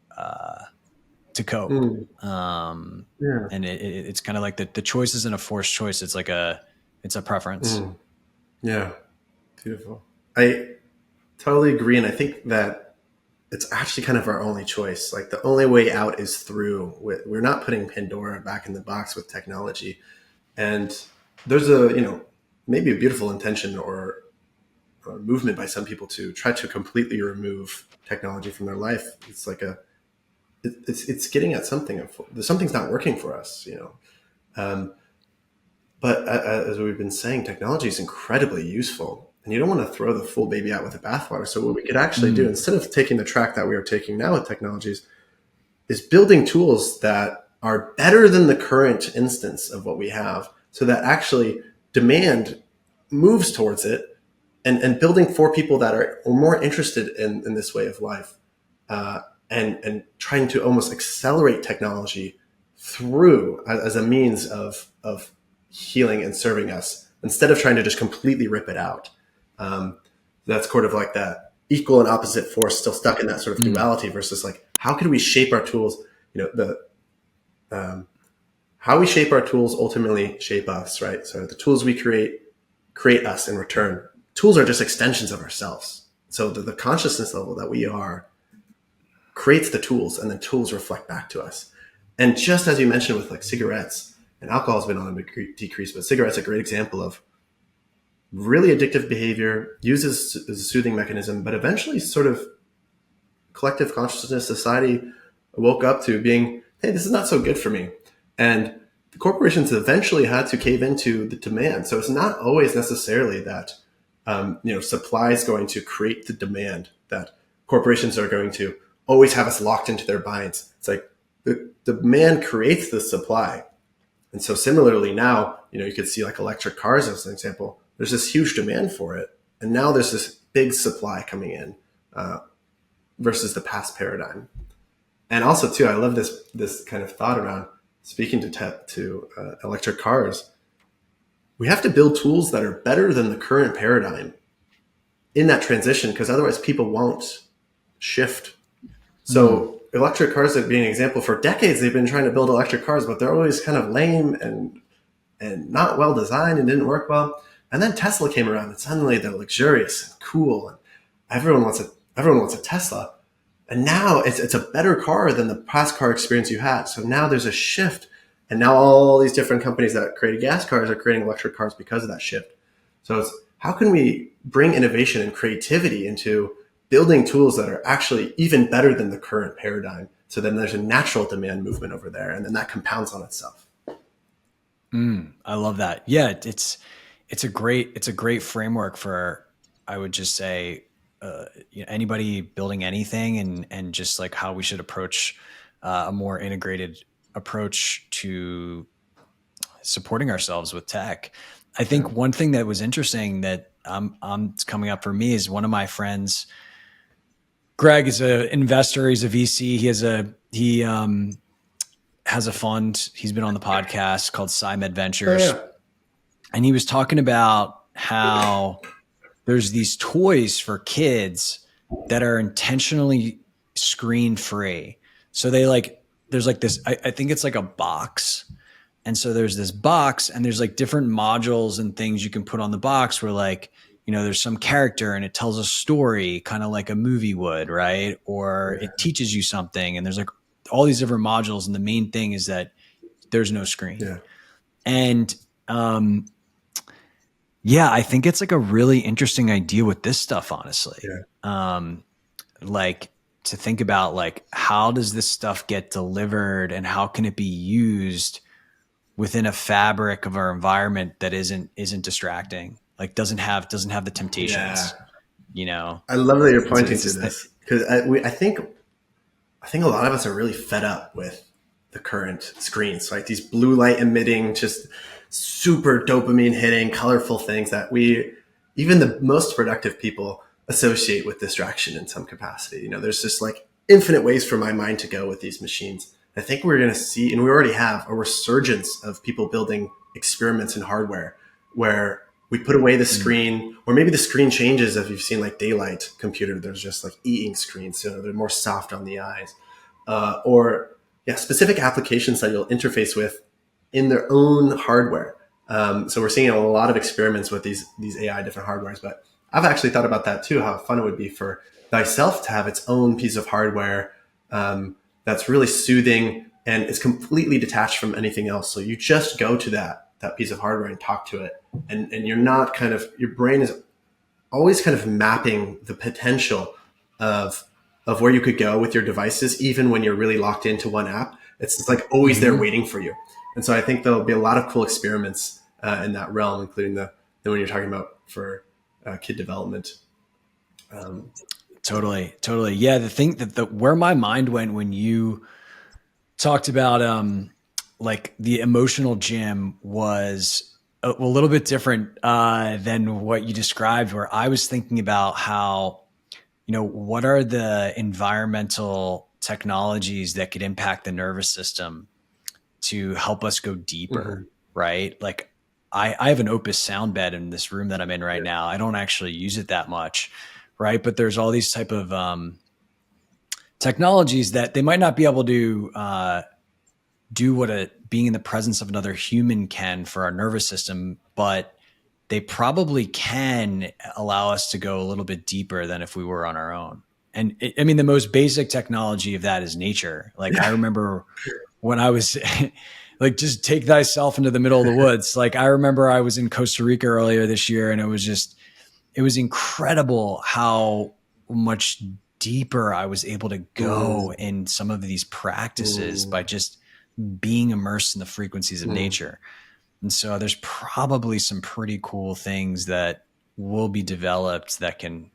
cope. Mm, yeah. And it's kind of like the choice isn't a forced choice. It's a preference. Mm, yeah. Beautiful. I totally agree. And I think that it's actually kind of our only choice. Like the only way out is through. We're not putting Pandora back in the box with technology. And there's maybe a beautiful intention or movement by some people to try to completely remove technology from their life. It's like it's getting at something. Something's not working for us. Um, but as we've been saying, technology is incredibly useful, and you don't want to throw the full baby out with the bathwater. So what we could actually do, Mm. instead of taking the track that we are taking now with technologies, is building tools that are better than the current instance of what we have, so that actually demand moves towards it, and building for people that are more interested in this way of life, uh, and trying to almost accelerate technology through as a means of healing and serving us, instead of trying to just completely rip it out. Um, that's sort of like that equal and opposite force, still stuck in that sort of Mm. duality, versus like, how can we shape our tools? The how we shape our tools ultimately shape us, right? So the tools we create us in return. Tools are just extensions of ourselves. So the consciousness level that we are creates the tools, and then tools reflect back to us. And just as you mentioned with like cigarettes, and alcohol has been on a decrease, but cigarettes are a great example of really addictive behavior, uses as a soothing mechanism, but eventually sort of collective consciousness society woke up to being, hey, this is not so good for me. And the corporations eventually had to cave into the demand. So it's not always necessarily that supply is going to create the demand, that corporations are going to always have us locked into their binds. It's like the demand creates the supply. And so similarly now, you could see like electric cars as an example. There's this huge demand for it, and now there's this big supply coming in, versus the past paradigm. And also too, I love this kind of thought around speaking to electric cars. We have to build tools that are better than the current paradigm in that transition, because otherwise people won't shift. Mm. So electric cars, being an example, for decades they've been trying to build electric cars, but they're always kind of lame and not well designed and didn't work well. And then Tesla came around, and suddenly they're luxurious and cool, and everyone wants a Tesla. And now it's a better car than the past car experience you had. So now there's a shift, and now all these different companies that created gas cars are creating electric cars because of that shift. So it's, how can we bring innovation and creativity into building tools that are actually even better than the current paradigm? So then there's a natural demand movement over there, and then that compounds on itself. I love that. Yeah, it's a great framework for, I would just say, anybody building anything, and just like how we should approach a more integrated approach to supporting ourselves with tech. I Yeah. think one thing that was interesting that it's coming up for me is one of my friends. Greg is an investor. He's a VC. He has a fund. He's been on the podcast called SciMed Oh Ventures, yeah. and he was talking about how there's these toys for kids that are intentionally screen free. So there's like this, I think it's like a box. And so there's this box and there's like different modules and things you can put on the box where like, there's some character and it tells a story kind of like a movie would, right? Or Yeah. it teaches you something and there's like all these different modules. And the main thing is that there's no screen. Yeah. And, yeah, I think it's like a really interesting idea with this stuff, honestly. Yeah. Like to think about like, how does this stuff get delivered and how can it be used within a fabric of our environment that isn't distracting, like doesn't have the Yeah. temptations, I love that you're It's pointing to this thing. this because I think a lot of us are really fed up with the current screens, right? These blue light emitting, just super dopamine hitting, colorful things that even the most productive people associate with distraction in some capacity. There's just like infinite ways for my mind to go with these machines. I think we're going to see, and we already have, a resurgence of people building experiments in hardware where we put away the screen, or maybe the screen changes. If you've seen like daylight computer, there's just like eating screens, so they're more soft on the eyes, or specific applications that you'll interface with in their own hardware. So we're seeing a lot of experiments with these AI different hardwares, but I've actually thought about that too, how fun it would be for Thyself to have its own piece of hardware that's really soothing and it's completely detached from anything else. So you just go to that piece of hardware and talk to it. And you're not your brain is always kind of mapping the potential of where you could go with your devices, even when you're really locked into one app. It's like always there waiting for you. And so I think there'll be a lot of cool experiments in that realm, including the one you're talking about for kid development. Totally. Yeah. The thing where my mind went when you talked about, like the emotional gym was a little bit different, than what you described, where I was thinking about how, what are the environmental technologies that could impact the nervous system to help us go deeper, Mm-hmm. right? Like I have an Opus sound bed in this room that I'm in right now. I don't actually use it that much, right? But there's all these type of technologies that they might not be able to do what being in the presence of another human can for our nervous system, but they probably can allow us to go a little bit deeper than if we were on our own. And I mean, the most basic technology of that is nature. Like I remember when I was like, just take thyself into the middle of the woods. Like I remember I was in Costa Rica earlier this year and it was incredible how much deeper I was able to go in some of these practices by just being immersed in the frequencies of nature. And so there's probably some pretty cool things that will be developed that can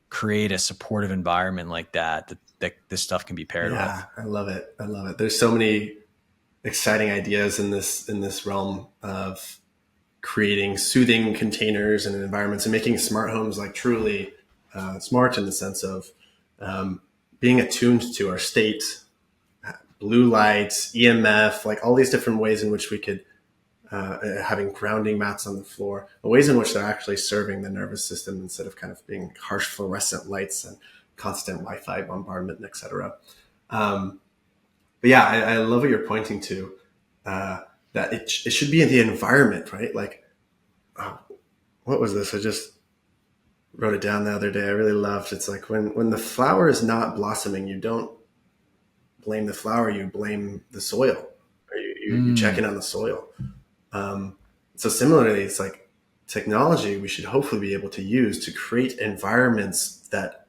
create a supportive environment like that this stuff can be paired with. I love it. There's so many exciting ideas in this realm of creating soothing containers and environments and making smart homes like truly smart in the sense of being attuned to our state, blue lights, EMF, like all these different ways in which we could having grounding mats on the floor, the ways in which they're actually serving the nervous system instead of kind of being harsh fluorescent lights and constant Wi-Fi bombardment, etc. But yeah, I love what you're pointing to, that it should be in the environment, right? Like, what was this? I just wrote it down the other day. I really loved. It's like when the flower is not blossoming, you don't blame the flower, you blame the soil. Or you check in on the soil. So similarly, it's like technology we should hopefully be able to use to create environments that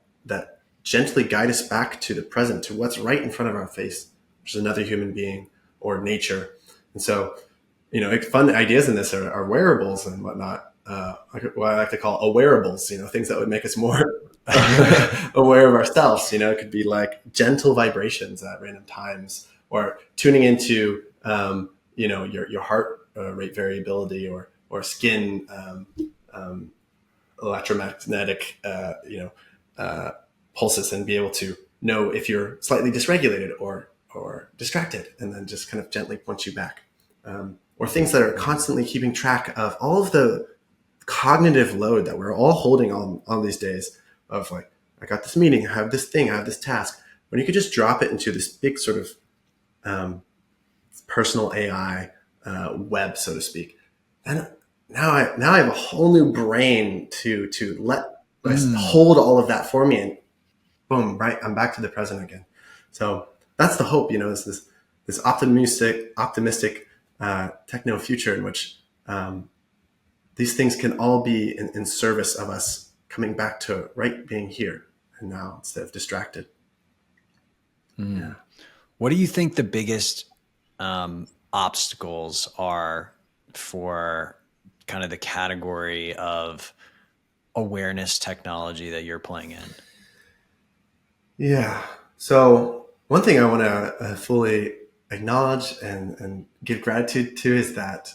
gently guide us back to the present, to what's right in front of our face, which is another human being or nature. And so, fun ideas in this are wearables and whatnot. What I like to call awareables, things that would make us more aware of ourselves. It could be like gentle vibrations at random times, or tuning into, your heart rate variability, or skin electromagnetic, pulses and be able to know if you're slightly dysregulated or distracted, and then just kind of gently point you back. Or things that are constantly keeping track of all of the cognitive load that we're all holding on these days of like, I got this meeting, I have this thing, I have this task. When you could just drop it into this big sort of personal AI web, so to speak. And now I have a whole new brain to let hold all of that for me, and boom, right, I'm back to the present again. So that's the hope, is this optimistic techno future in which these things can all be in service of us coming back to right being here and now instead of distracted. Yeah. What do you think the biggest obstacles are for kind of the category of awareness technology that you're playing in? Yeah. So one thing I want to fully acknowledge and give gratitude to is that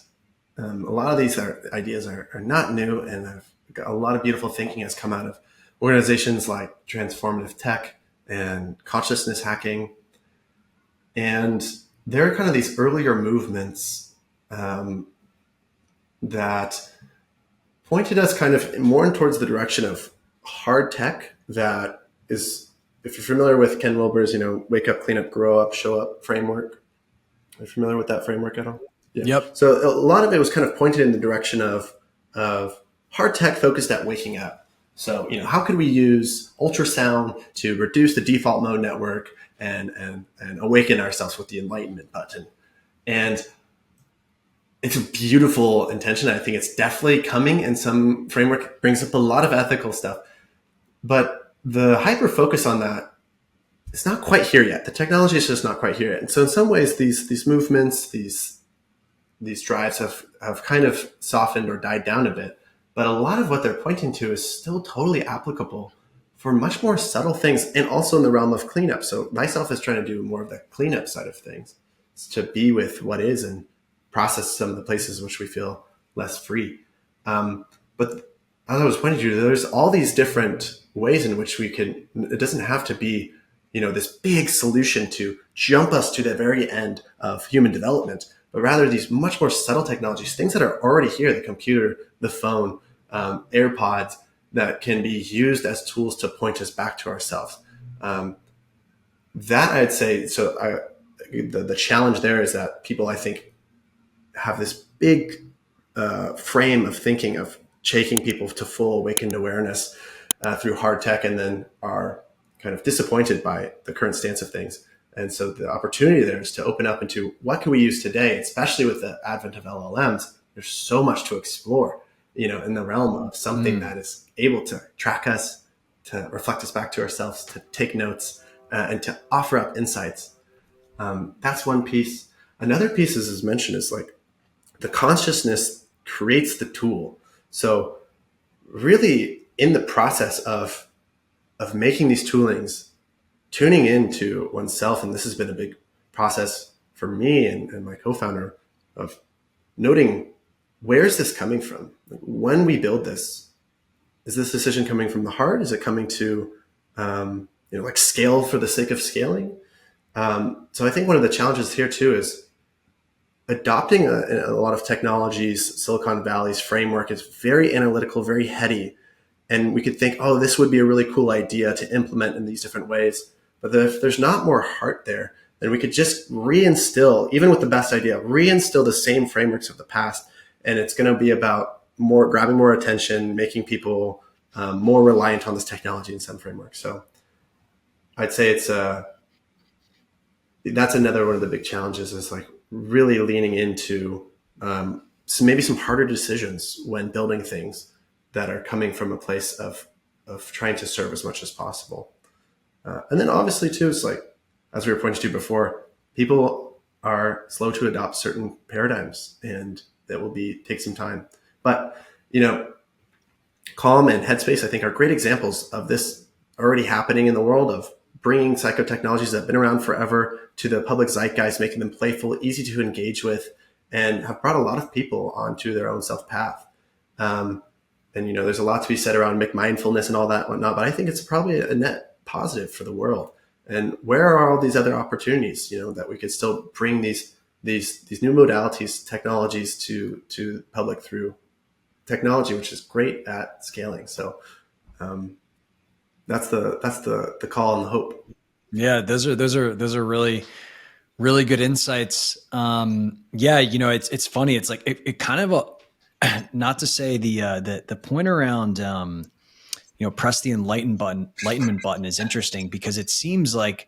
a lot of these ideas are not new, and a lot of beautiful thinking has come out of organizations like Transformative Tech and consciousness hacking. And there are kind of these earlier movements that pointed us kind of more towards the direction of hard tech that is, if you're familiar with Ken Wilber's, wake up, clean up, grow up, show up framework. Are you familiar with that framework at all? Yeah. Yep. So a lot of it was kind of pointed in the direction of hard tech focused at waking up. So, how could we use ultrasound to reduce the default mode network and awaken ourselves with the enlightenment button? And it's a beautiful intention. I think it's definitely coming, and some framework brings up a lot of ethical stuff. But the hyper focus on that, it's not quite here yet. The technology is just not quite here yet. And so in some ways, these movements, these drives have kind of softened or died down a bit. But a lot of what they're pointing to is still totally applicable for much more subtle things, and also in the realm of cleanup. So Thyself is trying to do more of the cleanup side of things. It's to be with what is and process some of the places which we feel less free. But as I was pointing to, there's all these different ways in which we can, it doesn't have to be, this big solution to jump us to the very end of human development, but rather these much more subtle technologies, things that are already here, the computer, the phone, AirPods, that can be used as tools to point us back to ourselves. That I'd say, so the challenge there is that people, I think, have this big frame of thinking of taking people to full awakened awareness through hard tech, and then are kind of disappointed by the current stance of things. And so the opportunity there is to open up into what can we use today, especially with the advent of LLMs. There's so much to explore, in the realm of something that is able to track us, to reflect us back to ourselves, to take notes, and to offer up insights. That's one piece. Another piece, as mentioned, is like the consciousness creates the tool. So really in the process of making these toolings, tuning into oneself, and this has been a big process for me and my co-founder, of noting, where is this coming from? When we build this, is this decision coming from the heart? Is it coming to, like scale for the sake of scaling? So I think one of the challenges here too is adopting a lot of technologies. Silicon Valley's framework is very analytical, very heady. And we could think, oh, this would be a really cool idea to implement in these different ways. But if there's not more heart there, then we could just reinstill, even with the best idea, reinstill the same frameworks of the past. And it's going to be about grabbing more attention, making people more reliant on this technology in some frameworks. So I'd say that's another one of the big challenges, is like really leaning into maybe some harder decisions when building things that are coming from a place of trying to serve as much as possible. And then obviously too, it's like, as we were pointing to before, people are slow to adopt certain paradigms, and that will take some time. But, Calm and Headspace, I think, are great examples of this already happening in the world, of bringing psychotechnologies that have been around forever to the public zeitgeist, making them playful, easy to engage with, and have brought a lot of people onto their own self path. And, there's a lot to be said around mindfulness and all that whatnot, but I think it's probably a net positive for the world. And where are all these other opportunities, that we could still bring these new modalities, technologies to the public through technology, which is great at scaling. So that's the call and the hope. Yeah, those are really, really good insights. Yeah, it's funny. It's like it kind of not to say the point around press the enlightenment button is interesting, because it seems like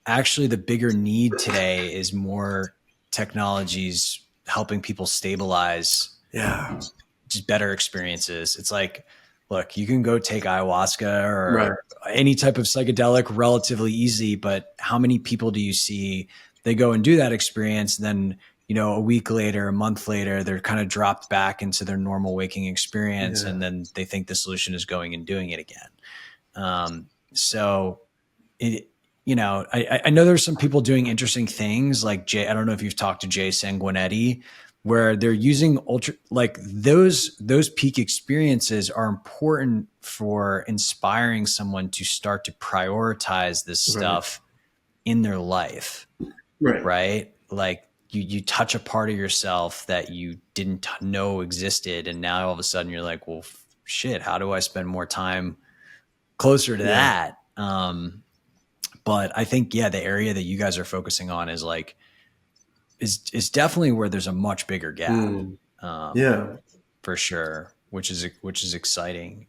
actually the bigger need today is more technologies helping people stabilize Yeah. just better experiences. It's like, look, you can go take ayahuasca Right. or any type of psychedelic relatively easy, but how many people do you see they go and do that experience, then a week later, a month later, they're kind of dropped back into their normal waking experience, Yeah. and then they think the solution is going and doing it again. So it, I know there's some people doing interesting things like I don't know if you've talked to Jay Sanguinetti, where they're using those peak experiences are important for inspiring someone to start to prioritize this stuff in their life. Right. Like you touch a part of yourself that you didn't know existed. And now all of a sudden you're like, well, shit, how do I spend more time closer to that? But I think, the area that you guys are focusing on is is definitely where there's a much bigger gap. For sure. Which is exciting.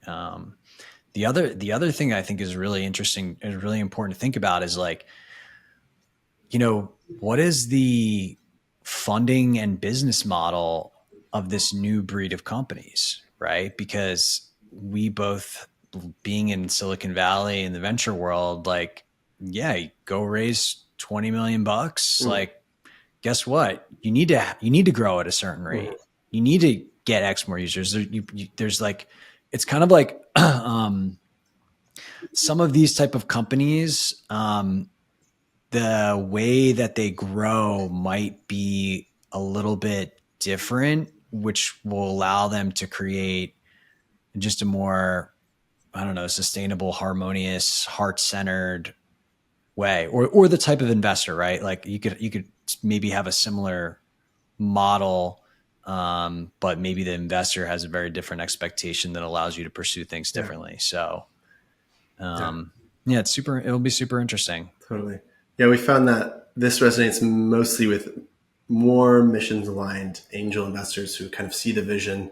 The other thing I think is really interesting and really important to think about is what is the funding and business model of this new breed of companies, right? Because we both, being in Silicon Valley in the venture world, go raise 20 million bucks. Guess what? You need to grow at a certain rate. You need to get X more users. There's it's kind of like some of these type of companies, the way that they grow might be a little bit different, which will allow them to create just a more, I don't know, sustainable, harmonious, heart-centered way, or the type of investor, right? Like you could maybe have a similar model, but maybe the investor has a very different expectation that allows you to pursue things differently. So, it'll be super interesting. Totally. Yeah, we found that this resonates mostly with more missions aligned angel investors who kind of see the vision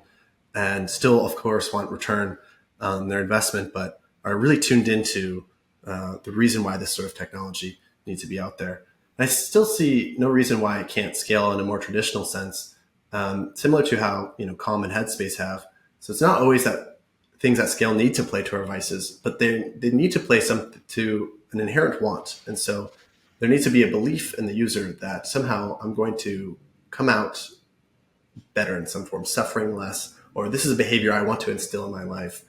and still, of course, want return on their investment, but are really tuned into the reason why this sort of technology needs to be out there. And I still see no reason why it can't scale in a more traditional sense, similar to how Calm and Headspace have. So it's not always that things at scale need to play to our vices, but they need to play some to an inherent want. And so there needs to be a belief in the user that somehow I'm going to come out better in some form, suffering less, or this is a behavior I want to instill in my life.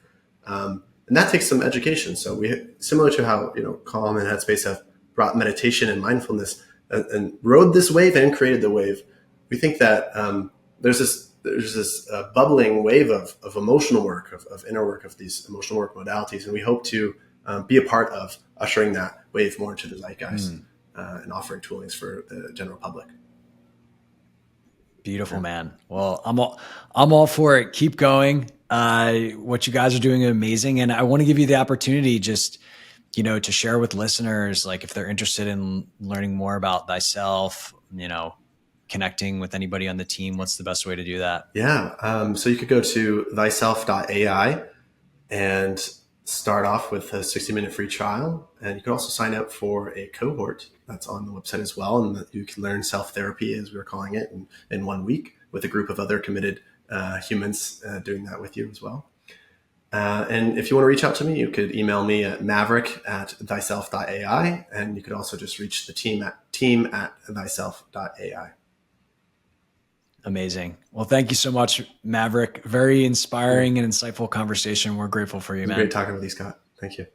And that takes some education. So similar to how Calm and Headspace have brought meditation and mindfulness and rode this wave and created the wave. We think that there's this bubbling wave of emotional work, of inner work, of these emotional work modalities, and we hope to be a part of ushering that wave more into the zeitgeist and offering toolings for the general public. Beautiful, man. Well, I'm all for it. Keep going. What you guys are doing is amazing, and I want to give you the opportunity just to share with listeners, like if they're interested in learning more about Thyself, connecting with anybody on the team, what's the best way to do that? Yeah. So you could go to Thyself.ai and start off with a 60-minute free trial. And you can also sign up for a cohort that's on the website as well. And you can learn self-therapy, as we were calling it, in 1 week with a group of other committed humans doing that with you as well. And if you want to reach out to me, you could email me at maverick@thyself.ai. And you could also just reach the team at thyself.ai. Amazing. Well, thank you so much, Maverick. Very inspiring and insightful conversation. We're grateful for you, man. Great talking with you, Scott. Thank you.